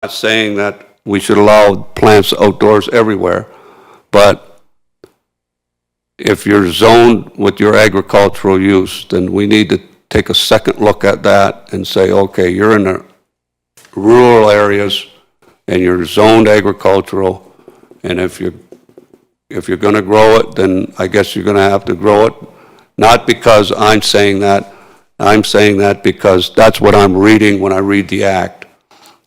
Not saying that we should allow plants outdoors everywhere, but if you're zoned with your agricultural use, then we need to take a second look at that and say, okay, you're in the rural areas and you're zoned agricultural, and if you're going to grow it, then I guess you're going to have to grow it. Not because I'm saying that. I'm saying that because that's what I'm reading when I read the act.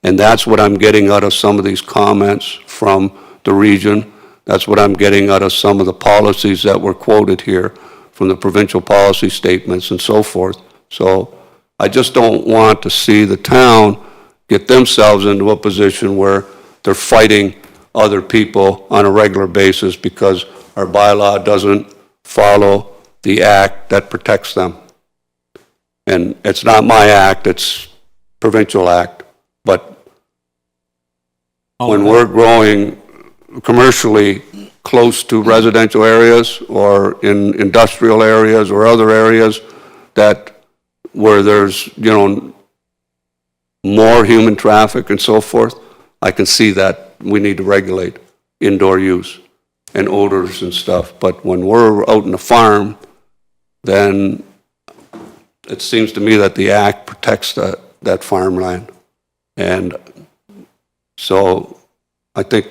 And that's what I'm getting out of some of these comments from the region. That's what I'm getting out of some of the policies that were quoted here from the provincial policy statements and so forth. So I just don't want to see the town get themselves into a position where they're fighting other people on a regular basis because our bylaw doesn't follow the act that protects them. And it's not my act, it's provincial act. But when we're growing commercially close to residential areas or in industrial areas or other areas where there's, more human traffic and so forth, I can see that we need to regulate indoor use and odors and stuff. But when we're out in the farm, then it seems to me that the act protects that farmland. And so I think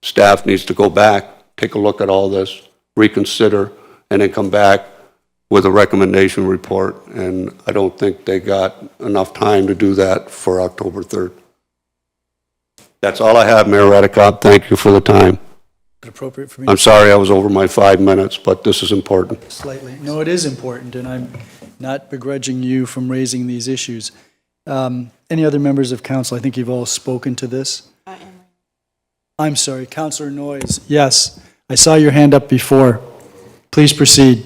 staff needs to go back, take a look at all this, reconsider, and then come back with a recommendation report. And I don't think they got enough time to do that for October 3rd. That's all I have, Mayor Redekop. Thank you for the time. Appropriate for me? I'm sorry I was over my 5 minutes, but this is important. Slightly. No, it is important, and I'm not begrudging you from raising these issues. Any other members of council? I think you've all spoken to this. I'm sorry, Councillor Noyes. Yes, I saw your hand up before. Please proceed.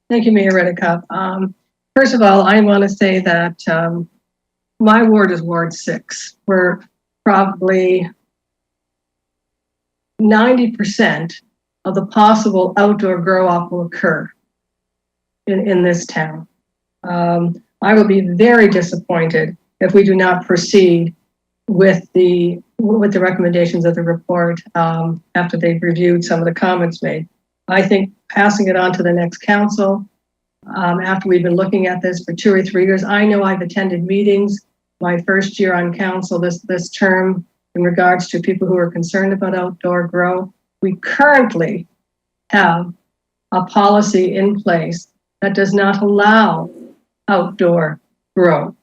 Thank you, Mayor Redekop. First of all, I want to say that my ward is Ward 6, where probably 90% of the possible outdoor grow-off will occur in this town. I will be very disappointed if we do not proceed with the recommendations of the report after they've reviewed some of the comments made. I think passing it on to the next council, after we've been looking at this for 2 or 3 years, I know I've attended meetings my first year on council this term in regards to people who are concerned about outdoor grow. We currently have a policy in place that does not allow outdoor grow.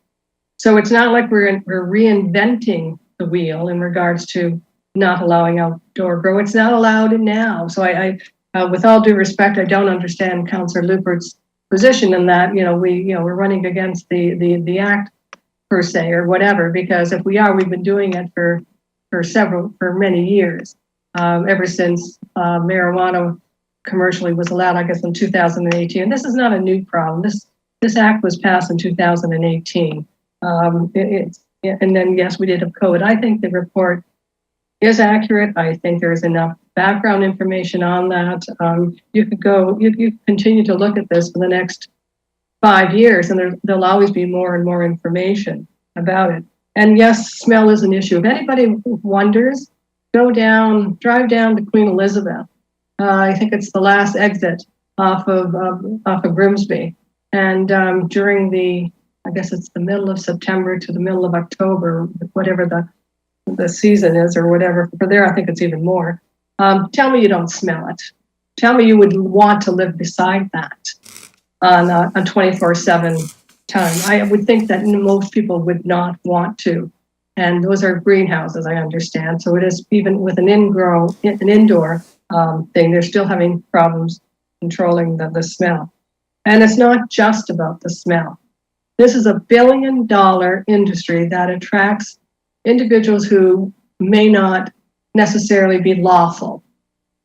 So it's not like we're reinventing the wheel in regards to not allowing outdoor grow. It's not allowed now. So I with all due respect, I don't understand Councillor Lubberts' position in that, we're running against the act per se or whatever, because if we are, we've been doing it for many years, ever since marijuana commercially was allowed, I guess, in 2018. This is not a new problem. This act was passed in 2018. And then, yes, we did have code. I think the report is accurate. I think there's enough background information on that. You could continue to look at this for the next 5 years, and there'll always be more and more information about it. And yes, smell is an issue. If anybody wonders, drive down to Queen Elizabeth. I think it's the last exit off of Grimsby. And during I guess it's the middle of September to the middle of October, whatever the season is or whatever. For there, I think it's even more. Tell me you don't smell it. Tell me you would want to live beside that on 24/7 time. I would think that most people would not want to. And those are greenhouses, I understand. So it is, even with an indoor thing, they're still having problems controlling the smell. And it's not just about the smell. This is a $1 billion industry that attracts individuals who may not necessarily be lawful.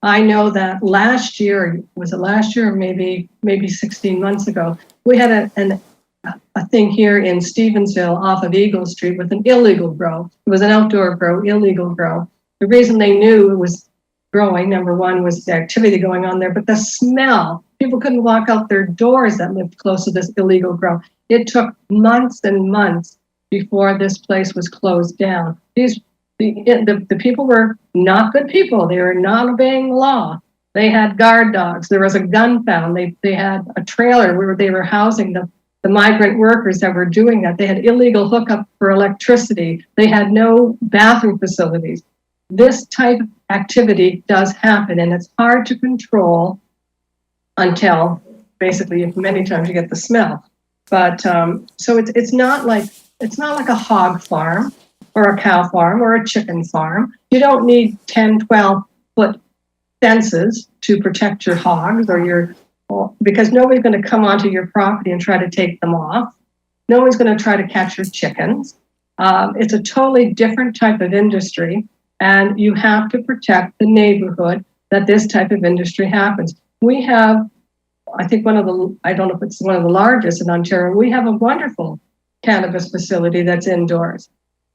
I know that last year, was it last year or maybe 16 months ago, we had a thing here in Stevensville off of Eagle Street with an illegal grow. It was an outdoor grow, illegal grow. The reason they knew it was growing, number one, was the activity going on there, but the smell. People couldn't walk out their doors that lived close to this illegal grow. It took months and months before this place was closed down. The people were not good people. They were not obeying the law. They had guard dogs. There was a gun found. They had a trailer where they were housing the migrant workers that were doing that. They had illegal hookup for electricity. They had no bathroom facilities. This type of activity does happen, and it's hard to control until basically many times you get the smell. But so it's not like a hog farm or a cow farm or a chicken farm. You don't need 10, 12-foot fences to protect your hogs because nobody's going to come onto your property and try to take them off. No one's going to try to catch your chickens. It's a totally different type of industry, and you have to protect the neighborhood that this type of industry happens. We have, I think I don't know if it's one of the largest in Ontario, we have a wonderful cannabis facility that's indoors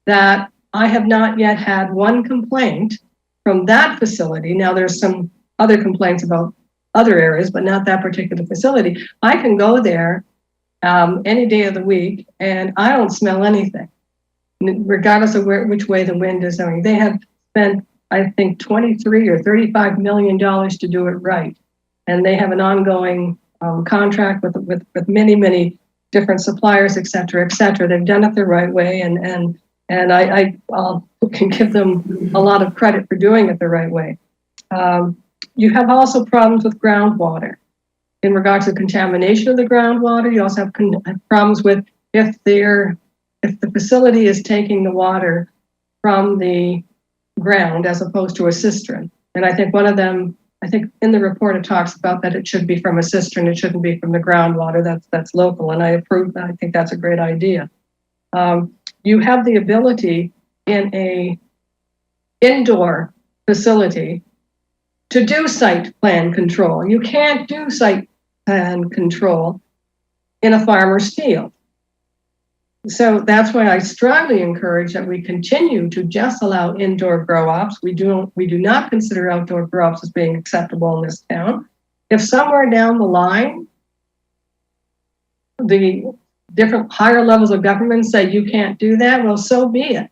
that I have not yet had one complaint from that facility. Now there's some other complaints about other areas, but not that particular facility. I can go there any day of the week and I don't smell anything, regardless of which way the wind is going. They have spent, I think, $23 or $35 million to do it right. And they have an ongoing contract with many different suppliers, et cetera, et cetera. They've done it the right way, and I can give them a lot of credit for doing it the right way. You have also problems with groundwater. In regards to contamination of the groundwater, you also have problems with if the facility is taking the water from the ground as opposed to a cistern. And I think one of them, in the report it talks about that it should be from a cistern, it shouldn't be from the groundwater. That's local, and I approve that. I think that's a great idea. You have the ability in a indoor facility to do site plan control. You can't do site plan control in a farmer's field. So that's why I strongly encourage that we continue to just allow indoor grow ops. We do not consider outdoor grow ops as being acceptable in this town. If somewhere down the line, the different higher levels of government say you can't do that, well, so be it.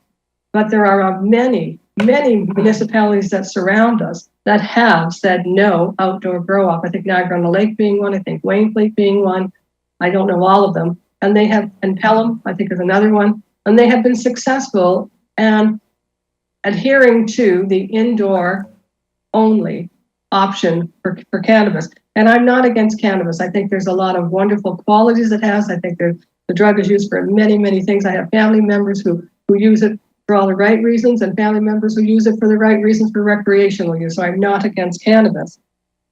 But there are many municipalities that surround us that have said no outdoor grow op. I think Niagara on the Lake being one, I think Wainfleet being one. I don't know all of them. And they have, and Pelham, I think is another one, and they have been successful and adhering to the indoor only option for cannabis. And I'm not against cannabis. I think there's a lot of wonderful qualities it has. I think the drug is used for many things. I have family members who use it for all the right reasons and family members who use it for the right reasons for recreational use. So I'm not against cannabis.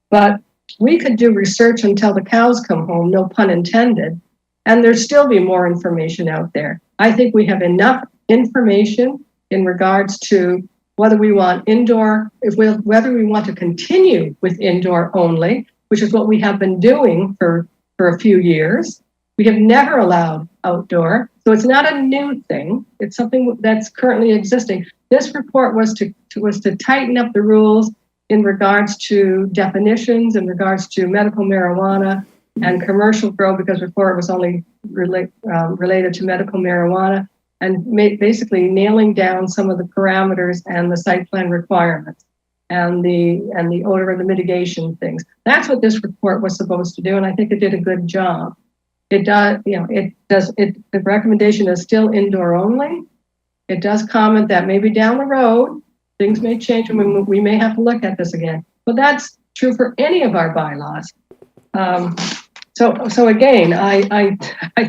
But we could do research until the cows come home, no pun intended, and there'd still be more information out there. I think we have enough information in regards to whether we want whether we want to continue with indoor only, which is what we have been doing for a few years. We have never allowed outdoor, so it's not a new thing. It's something that's currently existing. This report was to tighten up the rules in regards to definitions, in regards to medical marijuana and commercial grow, because before it was only related to medical marijuana, and basically nailing down some of the parameters and the site plan requirements and the odor and the mitigation things. That's what this report was supposed to do, and I think it did a good job. It does, the recommendation is still indoor only. It does comment that maybe down the road, things may change and we may have to look at this again. But that's true for any of our bylaws. So again, I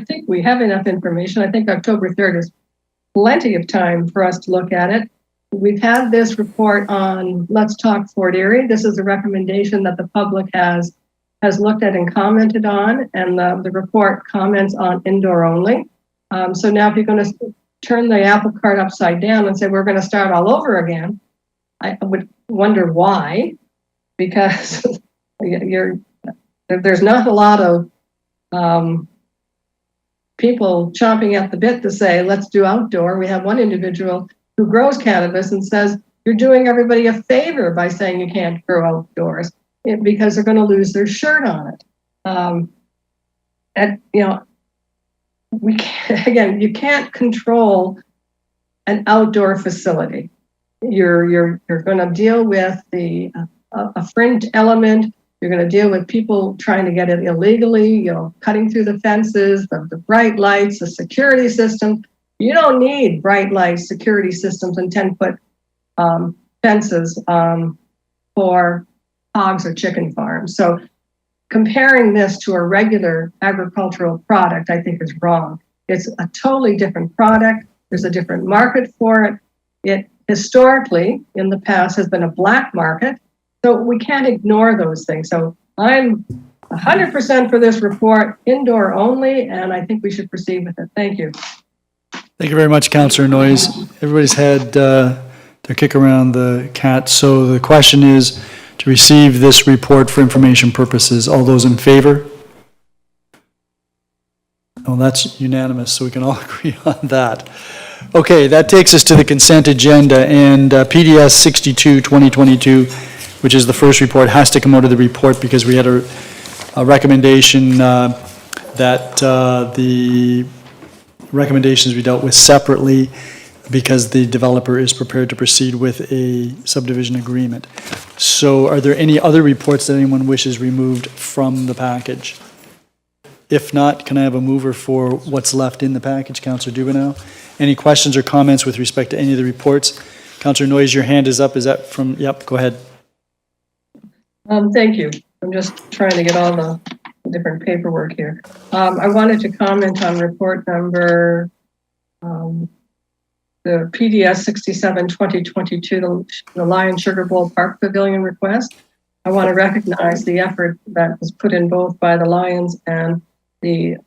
think we have enough information. I think October 3rd is plenty of time for us to look at it. We've had this report on Let's Talk Fort Erie. This is a recommendation that the public has looked at and commented on, and the report comments on indoor only. So now if you're going to turn the apple cart upside down and say we're going to start all over again, I would wonder why, because there's not a lot of people chomping at the bit to say, let's do outdoor. We have one individual who grows cannabis and says, you're doing everybody a favor by saying you can't grow outdoors because they're going to lose their shirt on it. we can't, again, you can't control an outdoor facility. You're going to deal with a fringe element. You're going to deal with people trying to get it illegally, cutting through the fences, the bright lights, the security system. You don't need bright lights, security systems, and 10-foot fences for hogs or chicken farms. So comparing this to a regular agricultural product, I think is wrong. It's a totally different product. There's a different market for it. It historically, in the past, has been a black market. So we can't ignore those things. So I'm 100% for this report, indoor only, and I think we should proceed with it. Thank you. Thank you very much, Councillor Noyes. Everybody's had their kick around the cat. So the question is to receive this report for information purposes. All those in favor? Oh, that's unanimous, so we can all agree on that. Okay, that takes us to the consent agenda, and PDS 62, 2022, which is the first report, has to come out of the report because we had a recommendation that the recommendations we dealt with separately because the developer is prepared to proceed with a subdivision agreement. So are there any other reports that anyone wishes removed from the package? If not, can I have a mover for what's left in the package? Councillor Dubanow. Any questions or comments with respect to any of the reports? Councillor Noyes, your hand is up. Is that from, yep, go ahead. Thank you. I'm just trying to get all the different paperwork here. I wanted to comment on report number, the PDS 67 2022, the Lion Sugar Bowl Park Pavilion request. I want to recognize the effort that was put in both by the Lions and the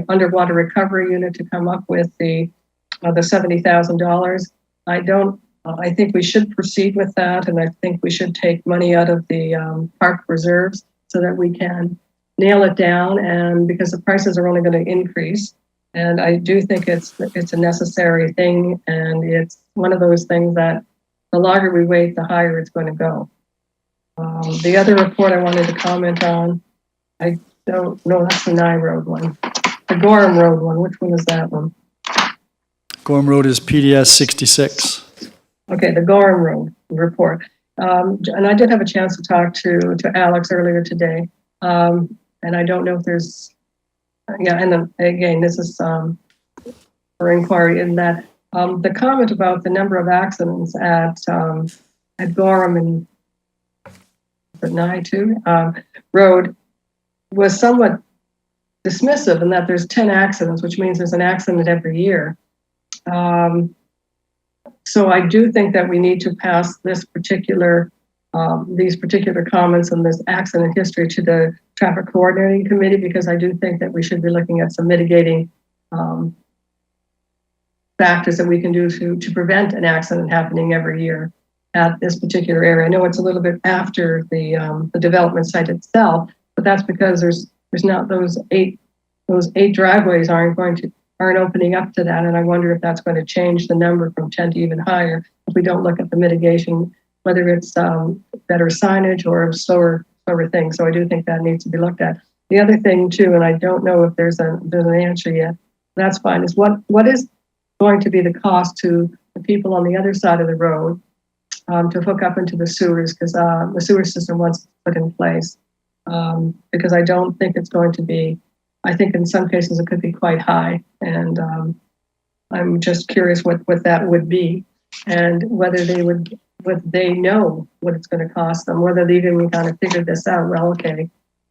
underwater recovery unit to come up with the $70,000. I think we should proceed with that, and I think we should take money out of the park reserves so that we can nail it down, and because the prices are only going to increase. And I do think it's a necessary thing, and it's one of those things that the longer we wait, the higher it's going to go. The other report I wanted to comment on, I don't know, that's the Nye Road one. The Gorham Road one, which one is that one? Gorham Road is PDS 66. Okay, the Gorham Road report. And I did have a chance to talk to Alex earlier today. And I don't know if there's, and then again, this is for inquiry in that the comment about the number of accidents at Gorham and the Nye too, Road was somewhat dismissive in that there's 10 accidents, which means there's an accident every year. So I do think that we need to pass this particular, these particular comments and this accident history to the Traffic Coordinating Committee, because I do think that we should be looking at some mitigating factors that we can do to prevent an accident happening every year at this particular area. I know it's a little bit after the development site itself, but that's because there's not those eight driveways aren't opening up to that, and I wonder if that's going to change the number from 10 to even higher if we don't look at the mitigation, whether it's better signage or slower things. So I do think that needs to be looked at. The other thing too, and I don't know if there's an answer yet, that's fine, is what is going to be the cost to the people on the other side of the road to hook up into the sewers, because the sewer system was put in place. Because I don't think it's going to be, I think in some cases it could be quite high, and I'm just curious what that would be, and whether they know what it's going to cost them, whether they even kind of figured this out. Well, okay,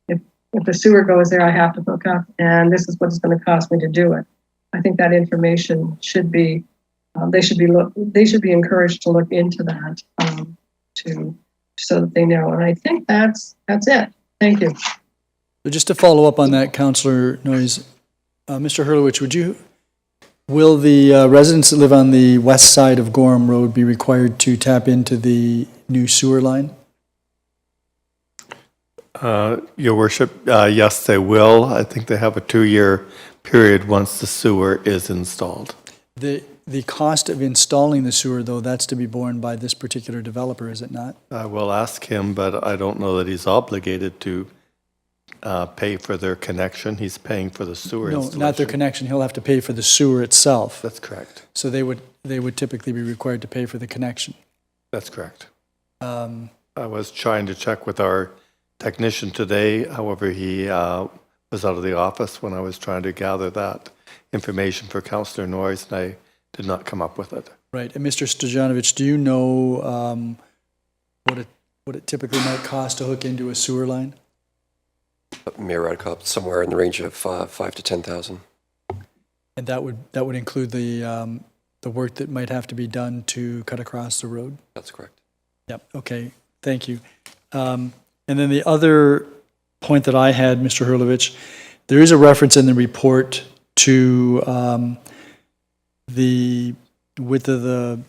if the sewer goes there, I have to hook up, and this is what it's going to cost me to do it. I think that information should be, they should be encouraged to look into that so that they know. And I think that's it. Thank you. So just to follow up on that, Councillor Noyes, Mr. Hurlowich, will the residents that live on the west side of Gorham Road be required to tap into the new sewer line? Your Worship, yes, they will. I think they have a 2-year period once the sewer is installed. The cost of installing the sewer, though, that's to be borne by this particular developer, is it not? I will ask him, but I don't know that he's obligated to pay for their connection. He's paying for the sewer No, installation. not their connection. He'll have to pay for the sewer itself. That's correct. So they would typically be required to pay for the connection. That's correct. I was trying to check with our technician today. However, he was out of the office when I was trying to gather that information for Councillor Noyes, and I did not come up with it. Right. And Mr. Stojanovic, do you know what it typically might cost to hook into a sewer line? Mayor Redekop, somewhere in the range of 5 to 10,000. And that would include the work that might have to be done to cut across the road? That's correct. Yep. Okay. Thank you. And then the other point that I had, Mr. Hurlovich, there is a reference in the report to the width of the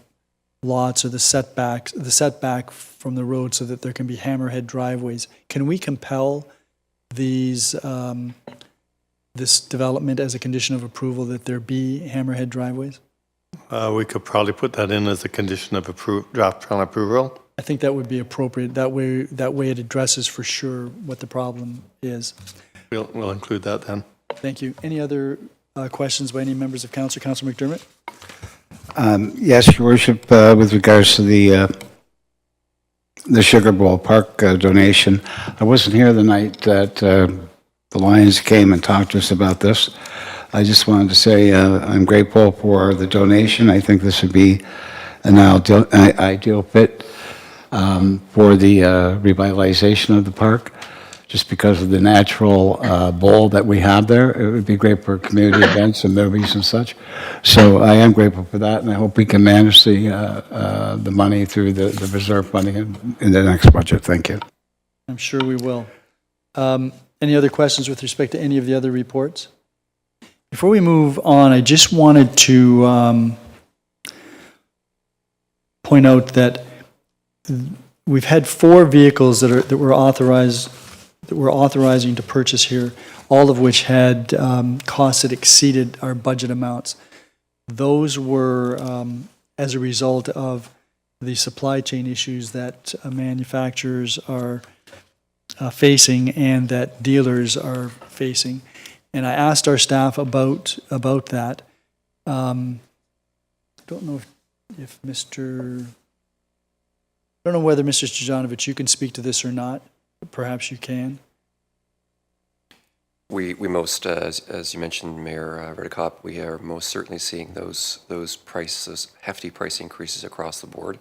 lots or the setback from the road so that there can be hammerhead driveways. Can we compel these this development as a condition of approval that there be hammerhead driveways? We could probably put that in as a condition of draft plan approval. I think that would be appropriate. That way it addresses for sure what the problem is. We'll include that then. Thank you. Any other questions by any members of council? Councillor McDermott? Yes, Your Worship, with regards to the Sugar Bowl Park donation, I wasn't here the night that the Lions came and talked to us about this. I just wanted to say I'm grateful for the donation. I think this would be an ideal fit for the revitalization of the park, just because of the natural bowl that we have there. It would be great for community events and movies and such. So I am grateful for that, and I hope we can manage the money through the reserve funding in the next budget. Thank you. I'm sure we will. Any other questions with respect to any of the other reports? Before we move on, I just wanted to point out that we've had 4 vehicles that we're authorizing to purchase here, all of which had costs that exceeded our budget amounts. Those were as a result of the supply chain issues that manufacturers are facing and that dealers are facing. And I asked our staff about that. I don't know if Mr. I don't know whether Mr. Stojanovic, you can speak to this or not. Perhaps you can. We most, as you mentioned, Mayor Redekop, we are most certainly seeing those hefty price increases across the board.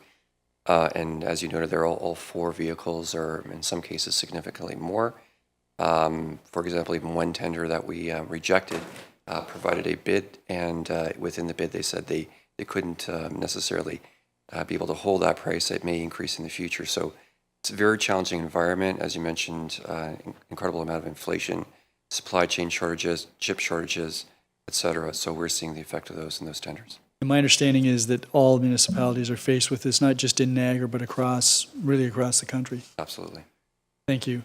And as you noted, they're all 4 vehicles, or in some cases significantly more. For example, even one tender that we rejected provided a bid, and within the bid they said they couldn't necessarily be able to hold that price. It may increase in the future. So it's a very challenging environment. As you mentioned, incredible amount of inflation, supply chain shortages, chip shortages, etc. So we're seeing the effect of those in those tenders. And my understanding is that all municipalities are faced with this, not just in Niagara, but really across the country. Absolutely. Thank you.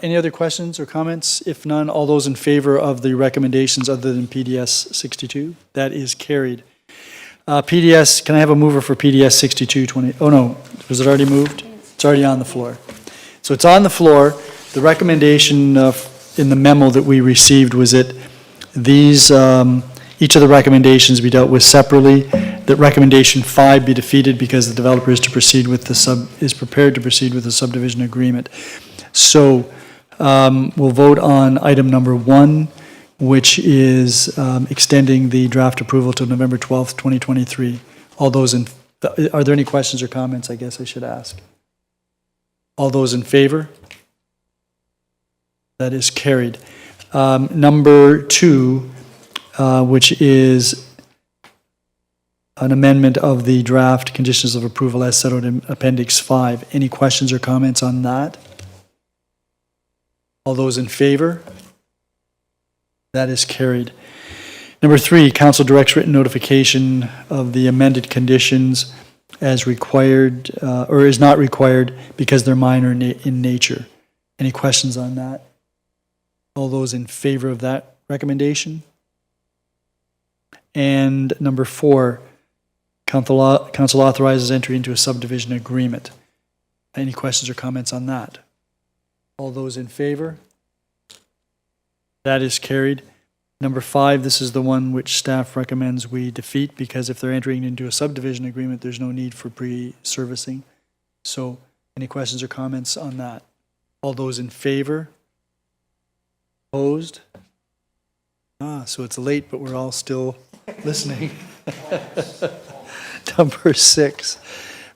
Any other questions or comments? If none, all those in favor of the recommendations other than PDS 62? That is carried. PDS, can I have a mover for PDS 6220? Oh no, was it already moved? It's already on the floor. So it's on the floor. The recommendation in the memo that we received was that these, each of the recommendations be dealt with separately. That recommendation 5 be defeated because the developer is prepared to proceed with the subdivision agreement. So we'll vote on item number 1, which is extending the draft approval to November 12th, 2023. All those are there any questions or comments, I guess I should ask? All those in favor? That is carried. Number 2, which is an amendment of the draft conditions of approval as set out in Appendix 5. Any questions or comments on that? All those in favor? That is carried. Number 3, council directs written notification of the amended conditions as required, or is not required because they're minor in nature. Any questions on that? All those in favor of that recommendation? And number 4, council authorizes entry into a subdivision agreement. Any questions or comments on that? All those in favor? That is carried. Number 5, this is the one which staff recommends we defeat because if they're entering into a subdivision agreement, there's no need for pre-servicing. So any questions or comments on that? All those in favor? Opposed? So it's late, but we're all still listening. Number 6,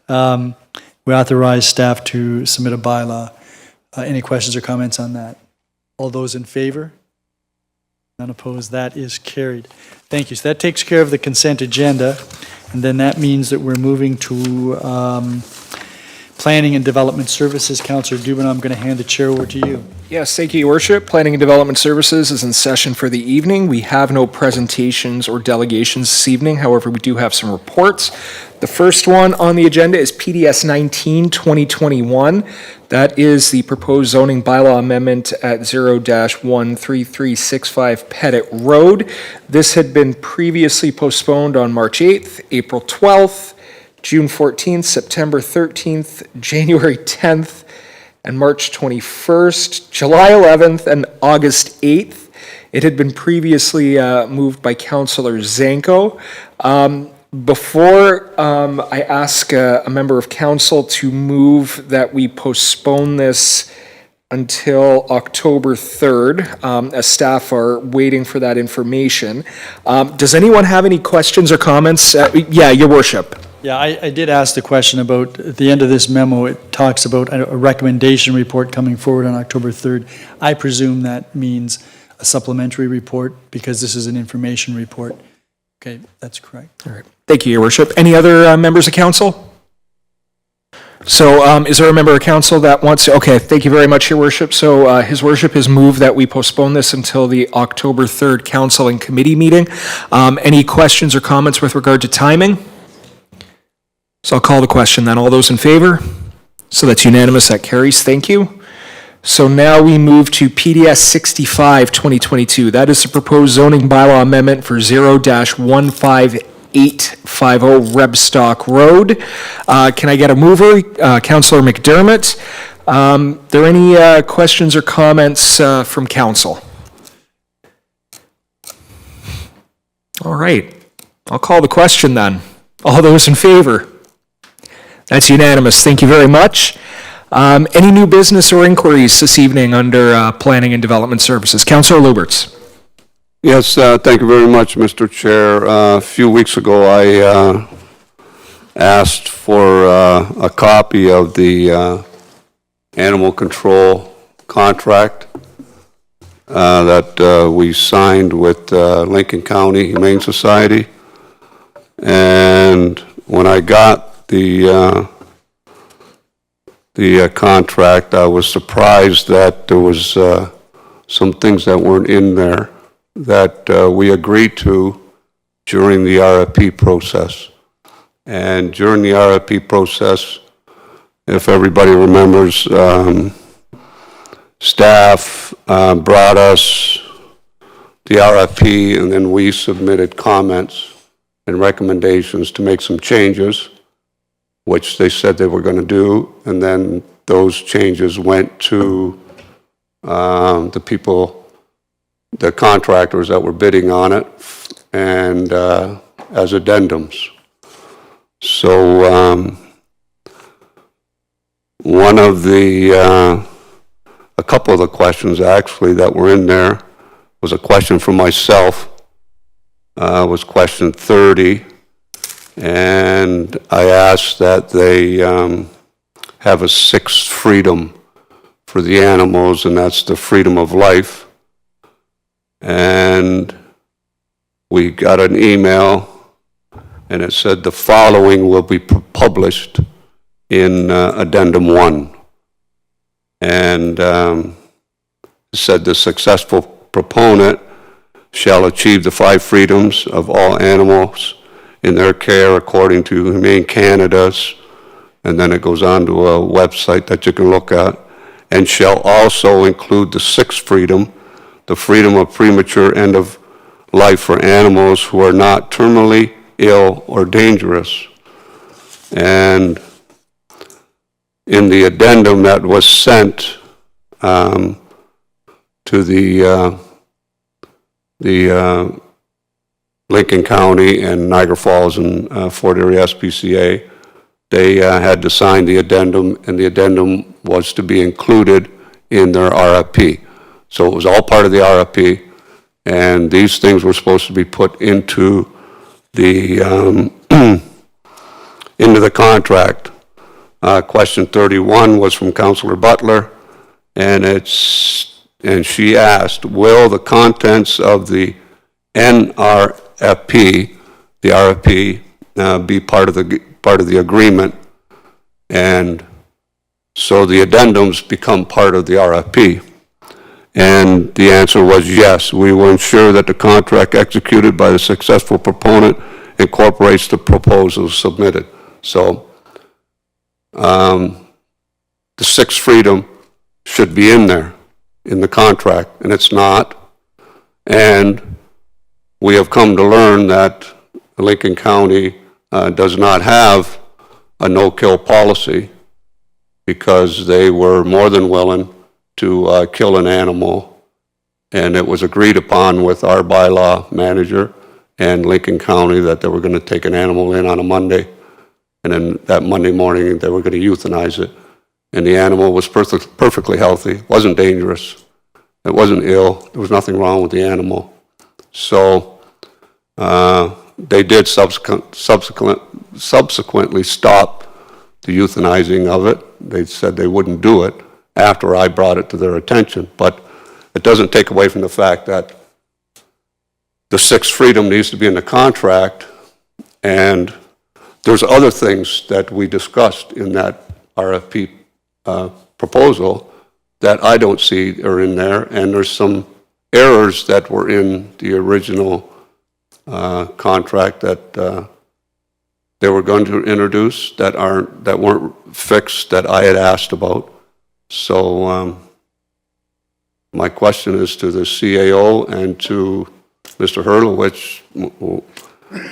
we authorize staff to submit a bylaw. Any questions or comments on that? All those in favor? None opposed. That is carried. Thank you. So that takes care of the consent agenda, and then that means that we're moving to Planning and Development Services. Councillor Dubanow, I'm going to hand the chair over to you. Yes, thank you, Your Worship. Planning and Development Services is in session for the evening. We have no presentations or delegations this evening. However, we do have some reports. The first one on the agenda is PDS 19-2021. That is the proposed zoning bylaw amendment at 0-13365 Pettit Road. This had been previously postponed on March 8th, April 12th, June 14th, September 13th, January 10th, and March 21st, July 11th, and August 8th. It had been previously moved by Councillor Zanko. Before I ask a member of council to move that we postpone this until October 3rd, as staff are waiting for that information, does anyone have any questions or comments? Yeah, Your Worship. Yeah, I did ask the question about, at the end of this memo, it talks about a recommendation report coming forward on October 3rd. I presume that means a supplementary report because this is an information report. Okay, that's correct. All right. Thank you, Your Worship. Any other members of council? So is there a member of council that wants to, okay, thank you very much, Your Worship. So His Worship has moved that we postpone this until the October 3rd council and committee meeting. Any questions or comments with regard to timing? So I'll call the question then. All those in favor? So that's unanimous, that carries. Thank you. So now we move to PDS 65-2022. That is the proposed zoning bylaw amendment for 0-15850 Rebstock Road. Can I get a mover? Councillor McDermott. There any questions or comments from council? All right. I'll call the question then. All those in favor? That's unanimous. Thank you very much. Any new business or inquiries this evening under Planning and Development Services? Councillor Lubberts. Yes, thank you very much, Mr. Chair. A few weeks ago, I asked for a copy of the animal control contract that we signed with Lincoln County Humane Society. And when I got the contract, I was surprised that there was some things that weren't in there that we agreed to during the RFP process. And during the RFP process, if everybody remembers, staff brought us the RFP, and then we submitted comments and recommendations to make some changes, which they said they were going to do, and then those changes went to the people, the contractors that were bidding on it, and as addendums. So one of the, a couple of the questions actually that were in there was a question for myself, was question 30. And I asked that they have a sixth freedom for the animals, and that's the freedom of life. And we got an email, and it said the following will be published in Addendum 1. And it said the successful proponent shall achieve the 5 freedoms of all animals in their care according to Humane Canada's, and then it goes on to a website that you can look at, and shall also include the 6th freedom, the freedom of premature end of life for animals who are not terminally ill or dangerous. And in the addendum that was sent to the the Lincoln County and Niagara Falls and Fort Erie SPCA, they had to sign the addendum, and the addendum was to be included in their RFP. So it was all part of the RFP, and these things were supposed to be put into the into the contract. Question 31 was from Councillor Butler, and she asked, will the contents of the NRFP, the RFP, be part of the agreement? And so the addendums become part of the RFP. And the answer was yes. We will ensure that the contract executed by the successful proponent incorporates the proposals submitted. So the sixth freedom should be in there, in the contract, and it's not. And we have come to learn that Lincoln County does not have a no-kill policy, because they were more than willing to kill an animal, and it was agreed upon with our bylaw manager and Lincoln County that they were going to take an animal in on a Monday, and then that Monday morning they were going to euthanize it. And the animal was perfectly healthy, wasn't dangerous, it wasn't ill, there was nothing wrong with the animal. So they did subsequently stop the euthanizing of it. They said they wouldn't do it after I brought it to their attention, but it doesn't take away from the fact that the sixth freedom needs to be in the contract, and there's other things that we discussed in that RFP proposal that I don't see are in there, and there's some errors that were in the original contract that they were going to introduce that weren't fixed, that I had asked about. So my question is to the CAO and to Mr. Hurlowitz,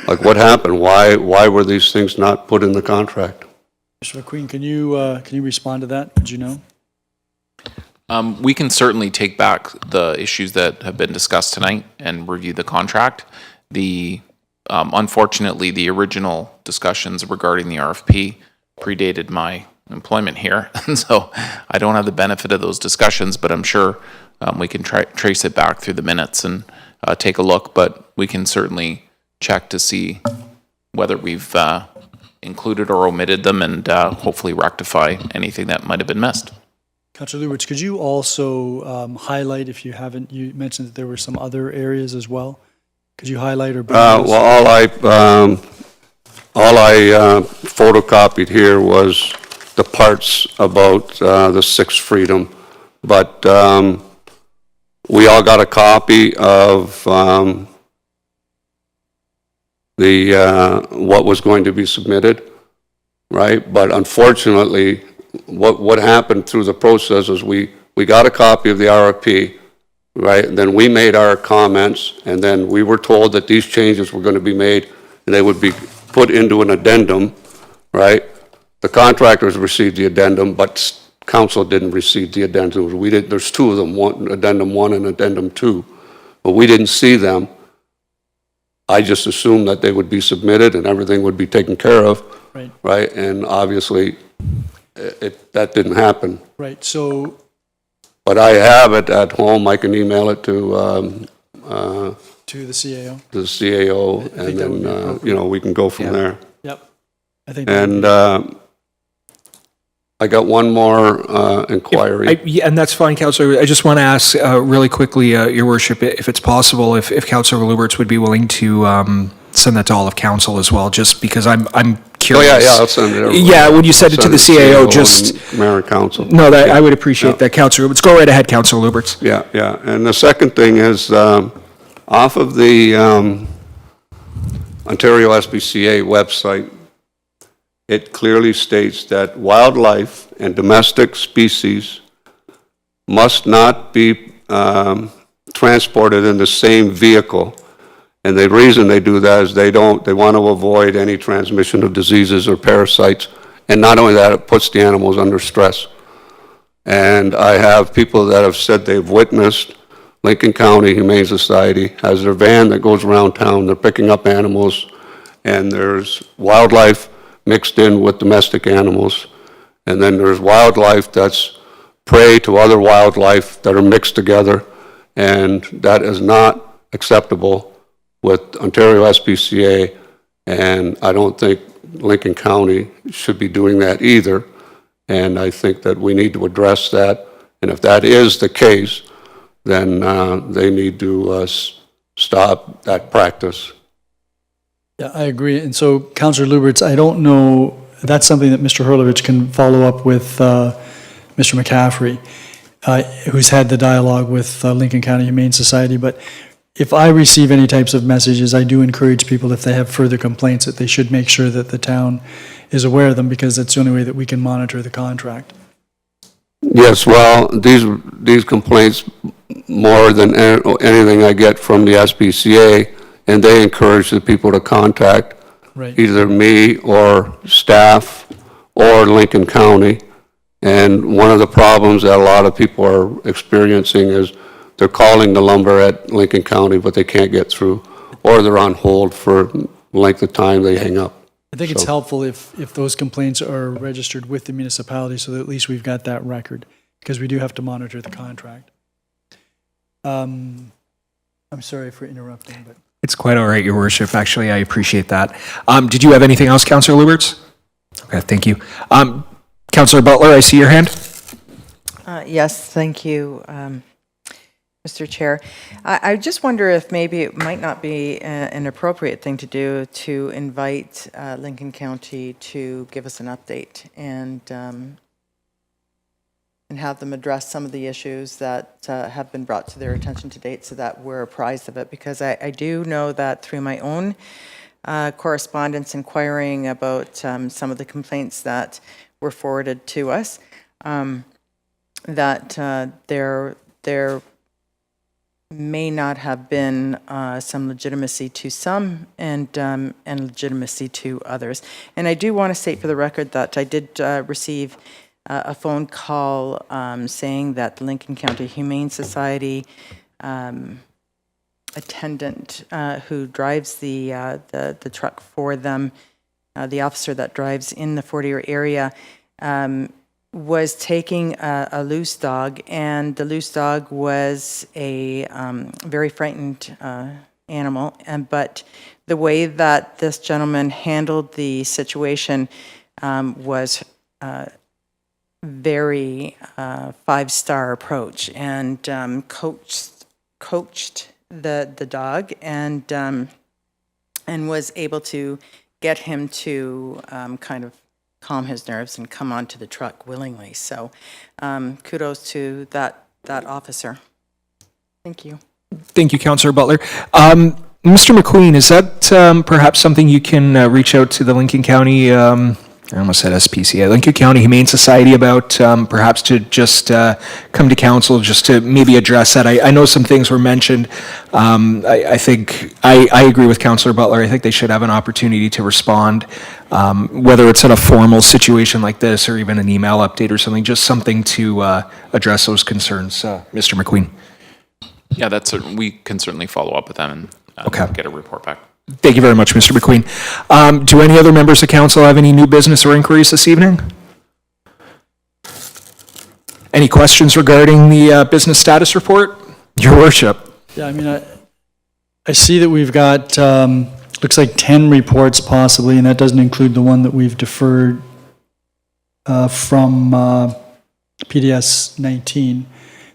like, what happened? Why were these things not put in the contract? Mr. McQueen, can you respond to that? Would you know? We can certainly take back the issues that have been discussed tonight and review the contract. Unfortunately, the original discussions regarding the RFP predated my employment here, and so I don't have the benefit of those discussions, but I'm sure we can trace it back through the minutes and take a look, but we can certainly check to see whether we've included or omitted them, and hopefully rectify anything that might have been missed. Councillor Lubberts, could you also highlight, if you haven't, you mentioned that there were some other areas as well. Could you highlight or bring those? Well, all I photocopied here was the parts about the sixth freedom, but we all got a copy of what was going to be submitted, right? But unfortunately, what happened through the process is we got a copy of the RFP, right? And then we made our comments, and then we were told that these changes were going to be made, and they would be put into an addendum, right? The contractors received the addendum, but council didn't receive the addendum. We did. There's two of them, addendum 1 and addendum 2, but we didn't see them. I just assumed that they would be submitted and everything would be taken care of, right? And obviously, that didn't happen. Right. So, but I have it at home. I can email it to the CAO. the CAO, and then we can go from there. Yep. I think. And I got one more inquiry. Yeah, and that's fine, Councillor. I just want to ask really quickly, Your Worship, if it's possible, if Councillor Lubberts would be willing to send that to all of council as well, just because I'm curious. Oh, yeah, I'll send it over. Yeah, when you send it to the CAO, just... Mayor and council. No, I would appreciate that, Councillor Lubberts. Go right ahead, Councillor Lubberts. Yeah. And the second thing is, off of the Ontario SPCA website, it clearly states that wildlife and domestic species must not be transported in the same vehicle. And the reason they do that is they want to avoid any transmission of diseases or parasites. And not only that, it puts the animals under stress. And I have people that have said they've witnessed Lincoln County Humane Society has their van that goes around town. They're picking up animals, and there's wildlife mixed in with domestic animals. And then there's wildlife that's prey to other wildlife that are mixed together, and that is not acceptable with Ontario SPCA, and I don't think Lincoln County should be doing that either. And I think that we need to address that, and if that is the case, then they need to stop that practice. Yeah, I agree. And so, Councillor Lubberts, I don't know, that's something that Mr. Hurlovich can follow up with Mr. McCaffrey, who's had the dialogue with Lincoln County Humane Society. But if I receive any types of messages, I do encourage people, if they have further complaints, that they should make sure that the town is aware of them, because that's the only way that we can monitor the contract. Yes, well, these complaints, more than anything I get from the SPCA, and they encourage the people to contact Right. either me or staff or Lincoln County. And one of the problems that a lot of people are experiencing is they're calling the lumber at Lincoln County, but they can't get through, or they're on hold for length of time, they hang up. I think it's So- helpful if those complaints are registered with the municipality, so that at least we've got that record, because we do have to monitor the contract. I'm sorry for interrupting, but It's quite all right, Your Worship. Actually, I appreciate that. Did you have anything else, Councillor Lubberts? Okay, thank you. Councillor Butler, I see your hand. Yes, thank you, Mr. Chair. I just wonder if maybe it might not be an appropriate thing to do to invite Lincoln County to give us an update and have them address some of the issues that have been brought to their attention to date, so that we're apprised of it. Because I do know that through my own correspondence inquiring about some of the complaints that were forwarded to us, that there may not have been some legitimacy to some and legitimacy to others. And I do want to state for the record that I did receive a phone call saying that the Lincoln County Humane Society attendant who drives the truck for them, the officer that drives in the Fort Erie area, was taking a loose dog, and the loose dog was a very frightened animal. But the way that this gentleman handled the situation was very five-star approach, and coached the dog, and was able to get him to kind of calm his nerves and come onto the truck willingly. So kudos to that officer. Thank you. Thank you, Councillor Butler. Mr. McQueen, is that perhaps something you can reach out to the Lincoln County, I almost said SPCA, Lincoln County Humane Society about perhaps to just come to council just to maybe address that? I know some things were mentioned. I think, I agree with Councillor Butler. I think they should have an opportunity to respond, whether it's in a formal situation like this or even an email update or something, just something to address those concerns. Mr. McQueen. Yeah, we can certainly follow up with them and Okay. get a report back. Thank you very much, Mr. McQueen. Do any other members of council have any new business or inquiries this evening? Any questions regarding the business status report? Your Worship. yeah, I mean, I see that we've got, looks like 10 reports possibly, and that doesn't include the one that we've deferred from PDS 19.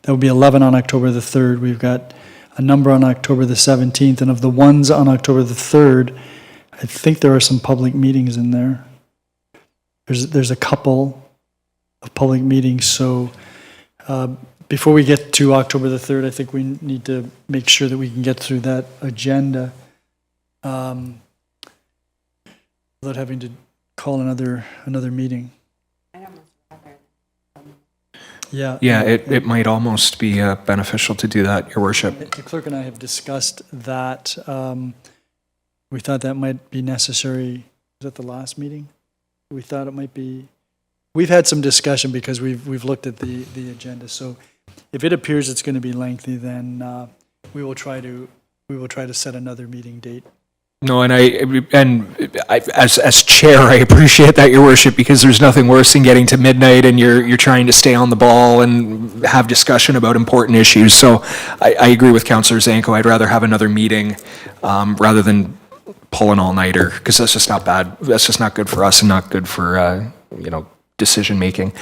That would be 11 on October the 3rd. We've got a number on October the 17th, and of the ones on October the 3rd, I think there are some public meetings in there. There's a couple of public meetings, so before we get to October the 3rd, I think we need to make sure that we can get through that agenda without having to call another meeting. Yeah. Yeah, it might almost be beneficial to do that, Your Worship. The clerk and I have discussed that. We thought that might be necessary. Was that the last meeting? We thought it might be. We've had some discussion because we've looked at the agenda. So If it appears it's going to be lengthy, then we will try to set another meeting date. No, and as chair, I appreciate that, Your Worship, because there's nothing worse than getting to midnight and you're trying to stay on the ball and have discussion about important issues. So I agree with Councillor Zanko. I'd rather have another meeting rather than pull an all-nighter, because that's just not bad. That's just not good for us and not good for decision making.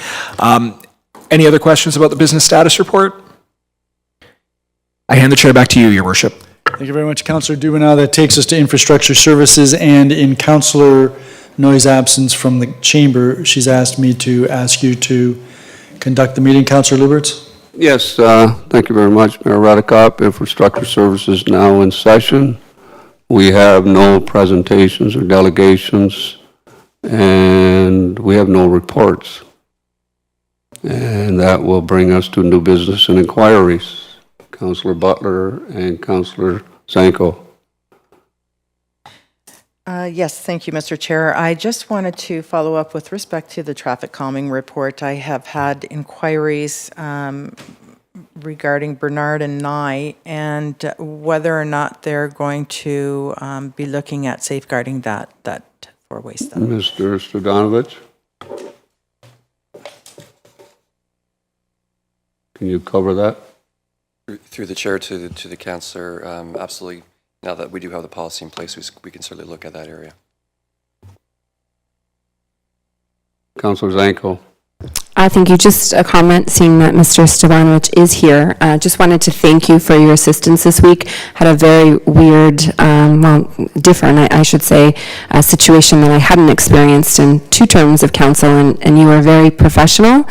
Any other questions about the business status report? I hand the chair back to you, Your Worship. Thank you very much, Councillor Dubanow. That takes us to infrastructure services, and in Councillor Noyes' absence from the chamber, she's asked me to ask you to conduct the meeting. Councillor Lubberts? Yes, thank you very much, Mayor Redekop. Infrastructure Services now in session. We have no presentations or delegations, and we have no reports. And that will bring us to new business and inquiries. Councillor Butler and Councillor Zanko. Yes, thank you, Mr. Chair. I just wanted to follow up with respect to the traffic calming report. I have had inquiries regarding Bernard and Nye and whether or not they're going to be looking at safeguarding that four-way stop. Mr. Stodanovich? Can you cover that? Through the chair to the councillor, absolutely. Now that we do have the policy in place, we can certainly look at that area. Councillor Zanko. Thank you. Just a comment, seeing that Mr. Stavanovich is here. Just wanted to thank you for your assistance this week. Had a very weird, different, I should say, situation that I hadn't experienced in 2 terms of council, and you were very professional,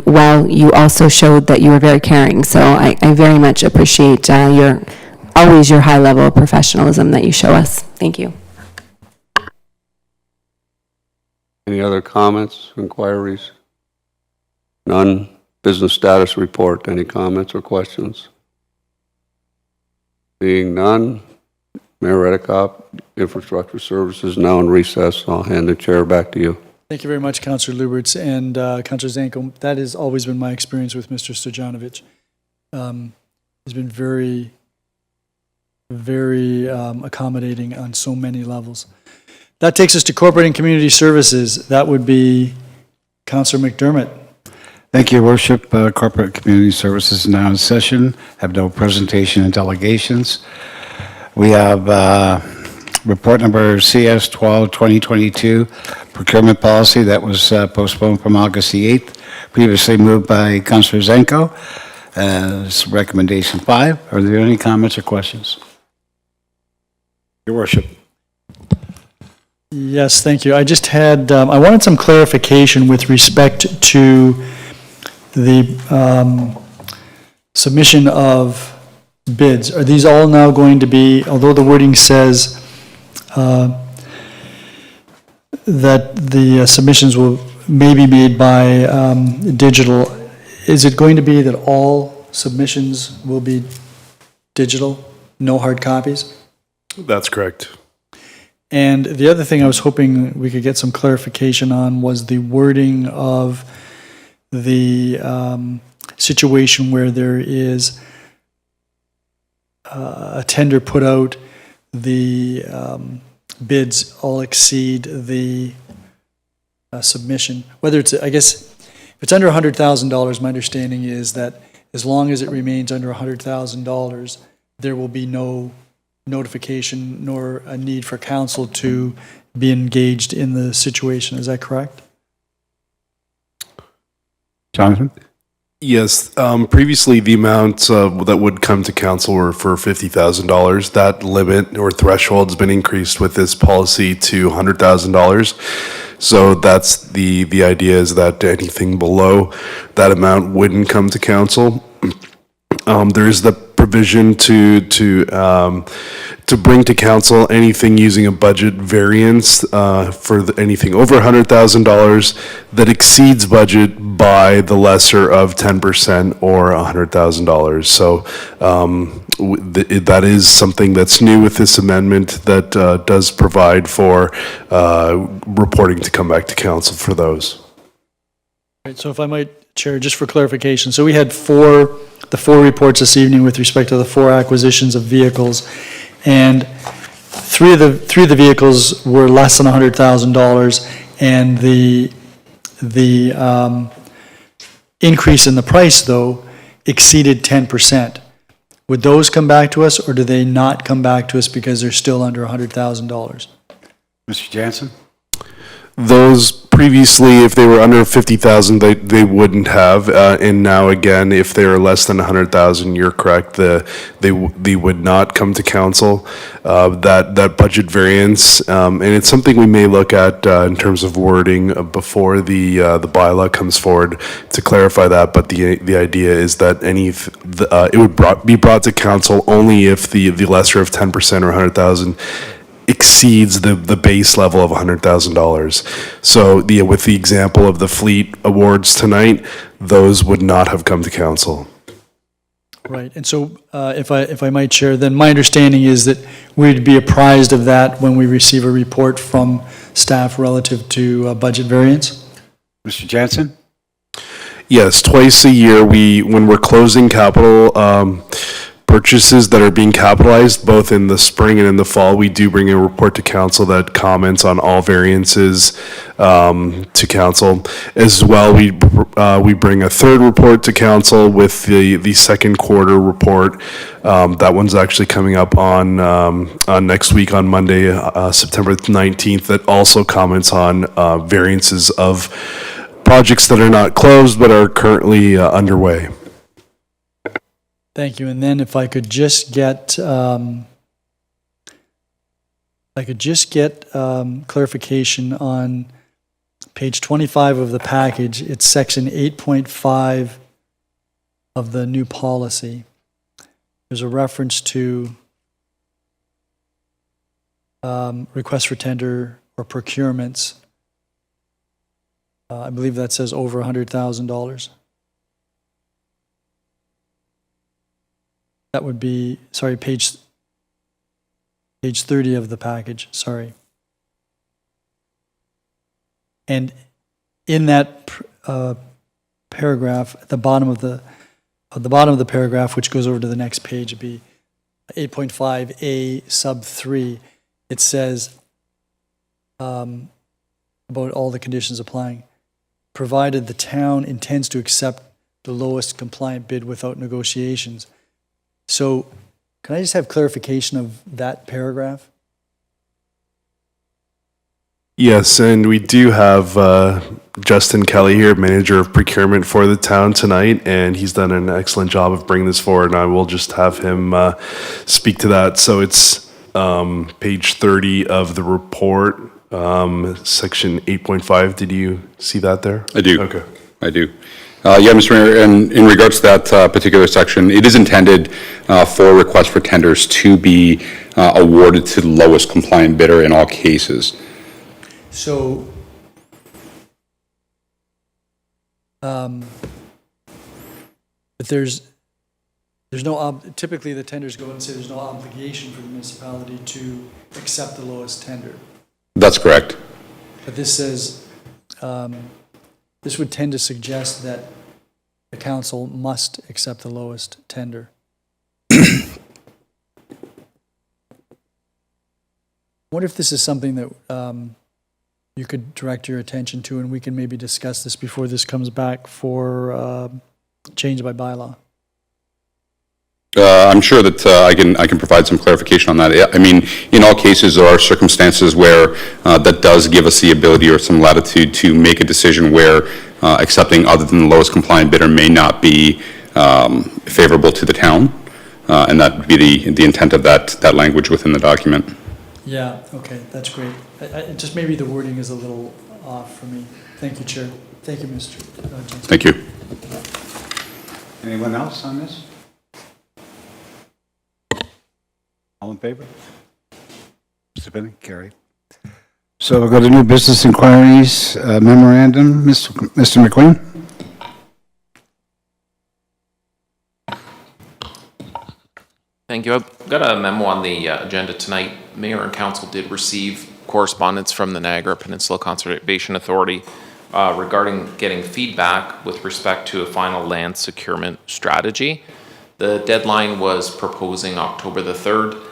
while you also showed that you were very caring. So I very much appreciate your high level of professionalism that you show us. Thank you. Any other comments, inquiries? None. Business status report. Any comments or questions? Being none, Mayor Redekop, Infrastructure Services now in recess. I'll hand the chair back to you. Thank you very much, Councillor Lubberts and Councillor Zanko. That has always been my experience with Mr. Stojanovich. He's been very, very accommodating on so many levels. That takes us to corporate and community services. That would be Councillor McDermott. Thank you, Your Worship. Corporate Community Services now in session. Have no presentation and delegations. We have report number CS 12-2022, procurement policy that was postponed from August the 8th, previously moved by Councillor Zanko as recommendation 5. Are there any comments or questions? Your Worship. Yes, thank you. I just had, I wanted some clarification with respect to the submission of bids. Are these all now going to be, although the wording says that the submissions will may be made by digital, is it going to be that all submissions will be digital, no hard copies? That's correct. And the other thing I was hoping we could get some clarification on was the wording of the situation where there is a tender put out, the bids all exceed the submission. Whether it's, I guess, if it's under $100,000, my understanding is that as long as it remains under $100,000, there will be no notification nor a need for council to be engaged in the situation. Is that correct? Jonathan? Yes. Previously, the amount that would come to council were for $50,000. That limit or threshold has been increased with this policy to $100,000. So that's the idea, is that anything below that amount wouldn't come to council. There is the provision to bring to council anything using a budget variance for anything over $100,000 that exceeds budget by the lesser of 10% or $100,000. So that is something that's new with this amendment that does provide for reporting to come back to council for those. Right, so if I might, Chair, just for clarification, so we had the four reports this evening with respect to the 4 acquisitions of vehicles, and three of the vehicles were less than $100,000, and the increase in the price, though, exceeded 10%. Would those come back to us, or do they not come back to us because they're still under $100,000? Mr. Jansen? Those previously, if they were under 50,000, they wouldn't have. And now again, if they are less than 100,000, you're correct. They would not come to council. That budget variance, and it's something we may look at in terms of wording before the bylaw comes forward to clarify that. But the idea is that it would be brought to council only if the lesser of 10% or 100,000 exceeds the base level of $100,000. So with the example of the fleet awards tonight, those would not have come to council. Right, and so if I might, Chair, then my understanding is that we'd be apprised of that when we receive a report from staff relative to budget variance? Mr. Jansen? Yes, twice a year, when we're closing capital purchases that are being capitalized, both in the spring and in the fall, we do bring a report to council that comments on all variances to council. As well, we bring a third report to council with the second quarter report. That one's actually coming up on next week on Monday, September 19th, that also comments on variances of projects that are not closed but are currently underway. Thank you. And then if I could just get clarification on page 25 of the package. It's section 8.5 of the new policy. There's a reference to requests for tender or procurements. I believe that says over $100,000. That would be, sorry, page 30 of the package, sorry. And in that paragraph, at the bottom of the paragraph, which goes over to the next page, it'd be 8.5A sub 3, it says about all the conditions applying, provided the town intends to accept the lowest compliant bid without negotiations. So can I just have clarification of that paragraph? Yes, and we do have Justin Kelly here, Manager of Procurement for the town tonight, and he's done an excellent job of bringing this forward, and I will just have him speak to that. So it's page 30 of the report, section 8.5. Did you see that there? I do. Okay. I do. Yeah, Mr. Mayor, and in regards to that particular section, it is intended for requests for tenders to be awarded to the lowest compliant bidder in all cases. So, but there's no, typically the tenders go and say there's no obligation for the municipality to accept the lowest tender. That's correct. But this says, this would tend to suggest that the council must accept the lowest tender. I wonder if this is something that you could direct your attention to, and we can maybe discuss this before this comes back for change by bylaw. I'm sure that I can provide some clarification on that. I mean, in all cases, there are circumstances where that does give us the ability or some latitude to make a decision where accepting other than the lowest compliant bidder may not be favorable to the town, and that would be the intent of that language within the document. Yeah, okay, that's great. Just maybe the wording is a little off for me. Thank you, Chair. Thank you, Mr. Johnson. Thank you. Anyone else on this? All in favor? Mr. Bennett, carried. So we'll go to new business inquiries, memorandum. Mr. McQueen? Thank you. I've got a memo on the agenda tonight. Mayor and council did receive correspondence from the Niagara Peninsula Conservation Authority regarding getting feedback with respect to a final land securement strategy. The deadline was proposing October the 3rd.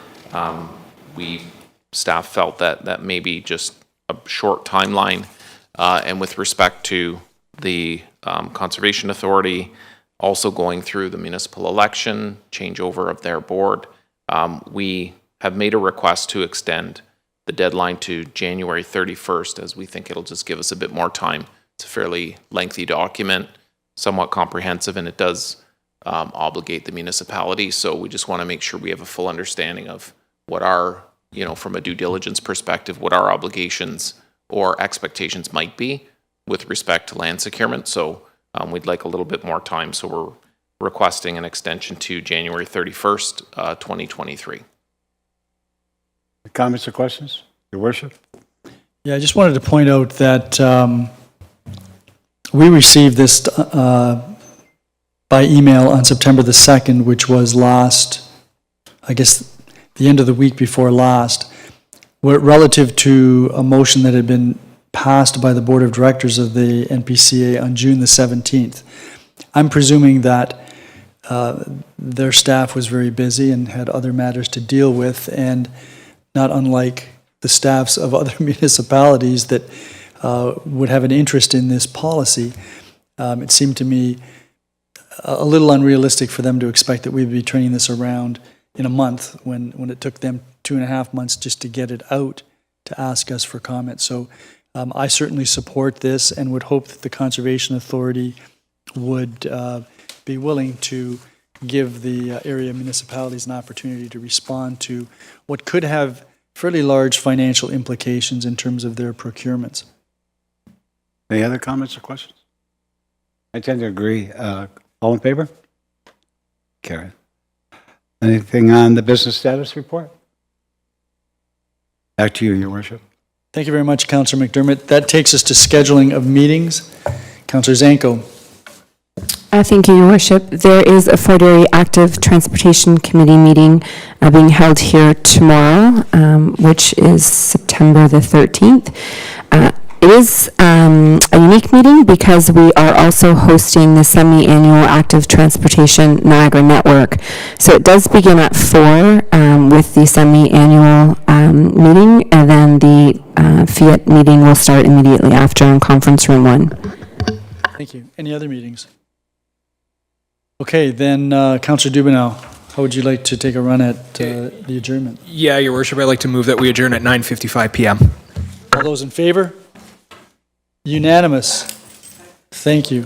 Staff felt that may be just a short timeline. And with respect to the Conservation Authority also going through the municipal election, changeover of their board, we have made a request to extend the deadline to January 31st, as we think it'll just give us a bit more time. It's a fairly lengthy document, somewhat comprehensive, and it does obligate the municipality. So we just want to make sure we have a full understanding of what our, from a due diligence perspective, what our obligations or expectations might be with respect to land securement. So we'd like a little bit more time. So we're requesting an extension to January 31st, 2023. Comments or questions, Your Worship? Yeah, I just wanted to point out that we received this by email on September the 2nd, which was the end of the week before last, relative to a motion that had been passed by the Board of Directors of the NPCA on June the 17th. I'm presuming that their staff was very busy and had other matters to deal with, and not unlike the staffs of other municipalities that would have an interest in this policy, it seemed to me a little unrealistic for them to expect that we'd be turning this around in a month when it took them 2.5 months just to get it out to ask us for comment. So I certainly support this and would hope that the Conservation Authority would be willing to give the area municipalities an opportunity to respond to what could have fairly large financial implications in terms of their procurements. Any other comments or questions? I tend to agree. All in favor? Carried. Anything on the business status report? Back to you, Your Worship. Thank you very much, Councillor McDermott. That takes us to scheduling of meetings. Councillor Zanko. Thank you, Your Worship. There is a Fort Erie Active Transportation Committee meeting being held here tomorrow, which is September the 13th. It is a unique meeting because we are also hosting the semi-annual Active Transportation Niagara Network. So it does begin at 4 with the semi-annual meeting, and then the Fiat meeting will start immediately after in Conference Room 1. Thank you. Any other meetings? Okay, then Councillor Dubanow, how would you like to take a run at the adjournment? Yeah, Your Worship, I'd like to move that we adjourn at 9:55 p.m. All those in favor? Unanimous. Thank you.